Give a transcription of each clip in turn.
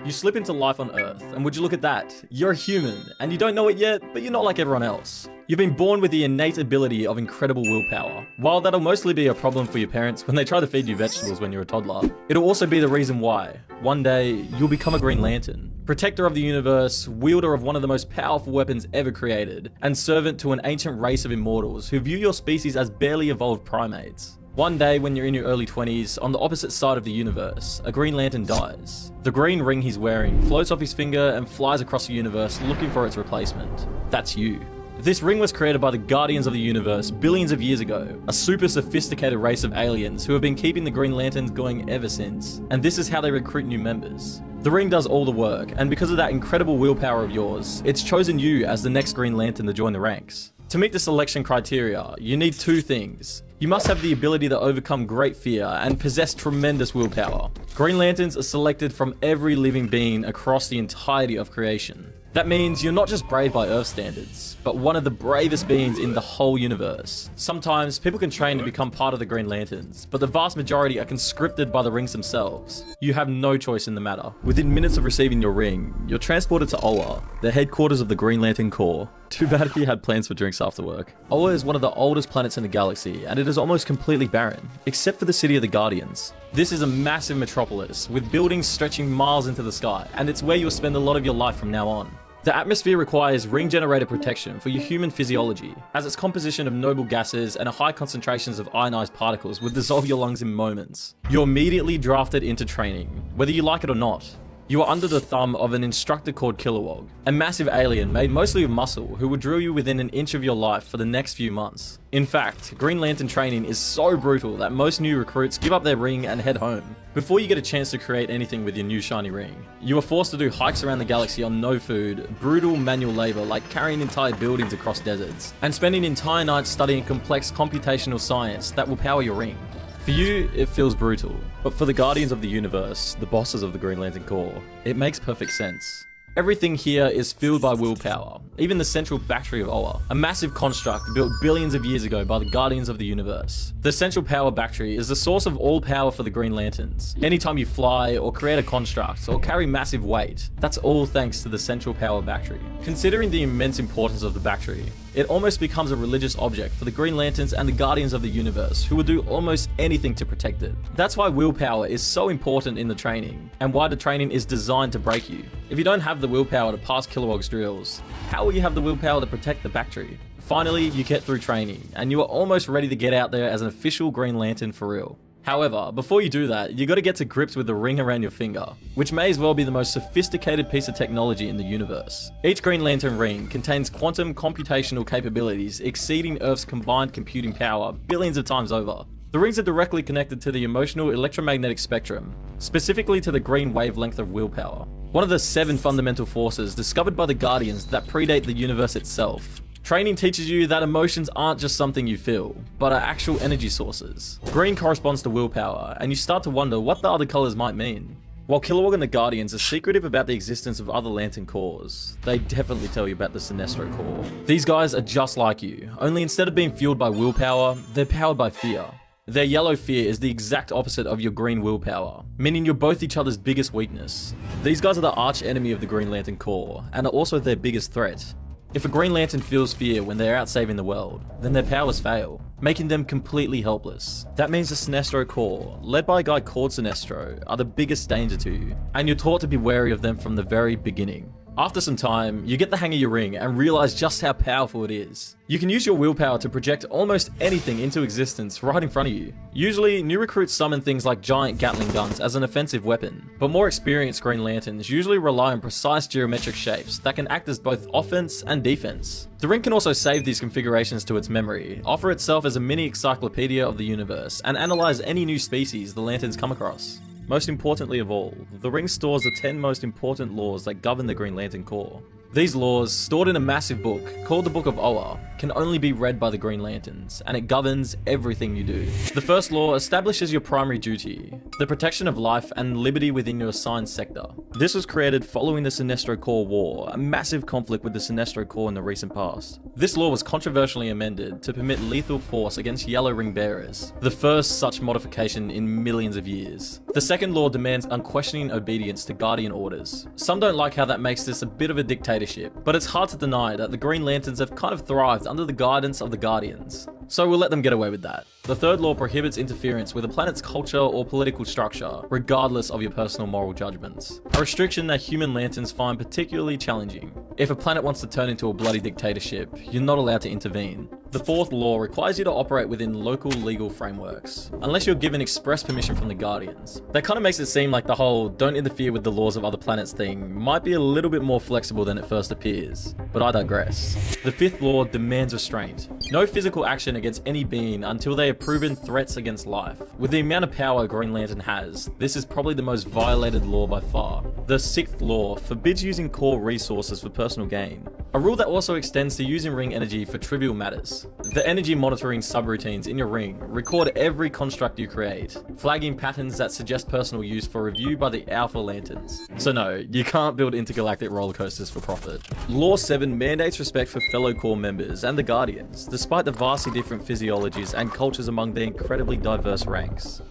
You slip into life on Earth, and would you look at that? You're a human, and you don't know it yet, but you're not like everyone else. You've been born with the innate ability of incredible willpower. While that'll mostly be a problem for your parents when they try to feed you vegetables when you're a toddler, it'll also be the reason why, one day, you'll become a Green Lantern. Protector of the universe, wielder of one of the most powerful weapons ever created, and servant to an ancient race of immortals who view your species as barely evolved primates. One day, when you're in your early 20s, on the opposite side of the universe, a Green Lantern dies. The green ring he's wearing floats off his finger and flies across the universe looking for its replacement. That's you. This ring was created by the Guardians of the Universe billions of years ago, a super sophisticated race of aliens who have been keeping the Green Lanterns going ever since. And this is how they recruit new members. The ring does all the work, and because of that incredible willpower of yours, it's chosen you as the next Green Lantern to join the ranks. To meet the selection criteria, you need two things. You must have the ability to overcome great fear and possess tremendous willpower. Green Lanterns are selected from every living being across the entirety of creation. That means you're not just brave by Earth standards, but one of the bravest beings in the whole universe. Sometimes people can train to become part of the Green Lanterns, but the vast majority are conscripted by the rings themselves. You have no choice in the matter. Within minutes of receiving your ring, you're transported to Oa, the headquarters of the Green Lantern Corps. Too bad if you had plans for drinks after work. Oa is one of the oldest planets in the galaxy, and it is almost completely barren, except for the city of the Guardians. This is a massive metropolis, with buildings stretching miles into the sky, and it's where you'll spend a lot of your life from now on. The atmosphere requires ring-generated protection for your human physiology, as its composition of noble gases and high concentrations of ionized particles would dissolve your lungs in moments. You're immediately drafted into training, whether you like it or not. You are under the thumb of an instructor called Kilowog, a massive alien made mostly of muscle who will drill you within an inch of your life for the next few months. In fact, Green Lantern training is so brutal that most new recruits give up their ring and head home. Before you get a chance to create anything with your new shiny ring, you are forced to do hikes around the galaxy on no food, brutal manual labor like carrying entire buildings across deserts, and spending entire nights studying complex computational science that will power your ring. For you, it feels brutal, but for the Guardians of the Universe, the bosses of the Green Lantern Corps, it makes perfect sense. Everything here is fueled by willpower, even the central battery of Oa, a massive construct built billions of years ago by the Guardians of the Universe. The central power battery is the source of all power for the Green Lanterns. Anytime you fly, or create a construct, or carry massive weight, that's all thanks to the central power battery. Considering the immense importance of the battery, it almost becomes a religious object for the Green Lanterns and the Guardians of the Universe, who will do almost anything to protect it. That's why willpower is so important in the training, and why the training is designed to break you. If you don't have the willpower to pass Kilowog's drills, how will you have the willpower to protect the battery? Finally, you get through training, and you are almost ready to get out there as an official Green Lantern for real. However, before you do that, you gotta get to grips with the ring around your finger, which may as well be the most sophisticated piece of technology in the universe. Each Green Lantern ring contains quantum computational capabilities exceeding Earth's combined computing power billions of times over. The rings are directly connected to the emotional electromagnetic spectrum, specifically to the green wavelength of willpower, one of the 7 fundamental forces discovered by the Guardians that predate the universe itself. Training teaches you that emotions aren't just something you feel, but are actual energy sources. Green corresponds to willpower, and you start to wonder what the other colors might mean. While Kilowog and the Guardians are secretive about the existence of other Lantern cores, they definitely tell you about the Sinestro Corps. These guys are just like you, only instead of being fueled by willpower, they're powered by fear. Their yellow fear is the exact opposite of your green willpower, meaning you're both each other's biggest weakness. These guys are the arch enemy of the Green Lantern Corps, and are also their biggest threat. If a Green Lantern feels fear when they're out saving the world, then their powers fail, making them completely helpless. That means the Sinestro Corps, led by a guy called Sinestro, are the biggest danger to you, and you're taught to be wary of them from the very beginning. After some time, you get the hang of your ring and realize just how powerful it is. You can use your willpower to project almost anything into existence right in front of you. Usually, new recruits summon things like giant Gatling guns as an offensive weapon, but more experienced Green Lanterns usually rely on precise geometric shapes that can act as both offense and defense. The ring can also save these configurations to its memory, offer itself as a mini encyclopedia of the universe, and analyze any new species the Lanterns come across. Most importantly of all, the ring stores the 10 most important laws that govern the Green Lantern Corps. These laws, stored in a massive book called the Book of Oa, can only be read by the Green Lanterns, and it governs everything you do. The first law establishes your primary duty, the protection of life and liberty within your assigned sector. This was created following the Sinestro Corps War, a massive conflict with the Sinestro Corps in the recent past. This law was controversially amended to permit lethal force against Yellow Ring Bearers, the first such modification in millions of years. The second law demands unquestioning obedience to Guardian orders. Some don't like how that makes this a bit of a dictatorship, but it's hard to deny that the Green Lanterns have kind of thrived under the guidance of the Guardians. So we'll let them get away with that. The third law prohibits interference with a planet's culture or political structure, regardless of your personal moral judgments. A restriction that human lanterns find particularly challenging. If a planet wants to turn into a bloody dictatorship, you're not allowed to intervene. The fourth law requires you to operate within local legal frameworks, unless you're given express permission from the Guardians. That kind of makes it seem like the whole don't interfere with the laws of other planets thing might be a little bit more flexible than it first appears, but I digress. The fifth law demands restraint. No physical action against any being until they have proven threats against life. With the amount of power Green Lantern has, this is probably the most violated law by far. The sixth law forbids using core resources for personal gain, a rule that also extends to using ring energy for trivial matters. The energy monitoring subroutines in your ring record every construct you create, flagging patterns that suggest personal use for review by the Alpha Lanterns. So no, you can't build intergalactic roller coasters for profit. Law 7 mandates respect for fellow Corps members and the Guardians, despite the vastly different physiologies and cultures among their incredibly diverse ranks.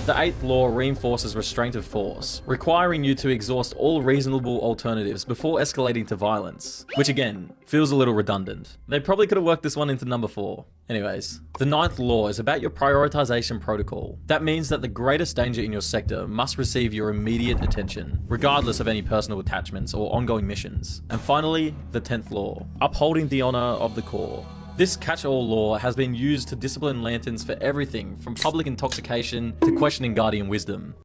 The eighth law reinforces restraint of force, requiring you to exhaust all reasonable alternatives before escalating to violence, which again, feels a little redundant. They probably could have worked this one into number 4. Anyways, the ninth law is about your prioritization protocol. That means that the greatest danger in your sector must receive your immediate attention, regardless of any personal attachments or ongoing missions. And finally, the 10th law, upholding the honor of the Corps. This catch-all law has been used to discipline Lanterns for everything from public intoxication to questioning Guardian wisdom.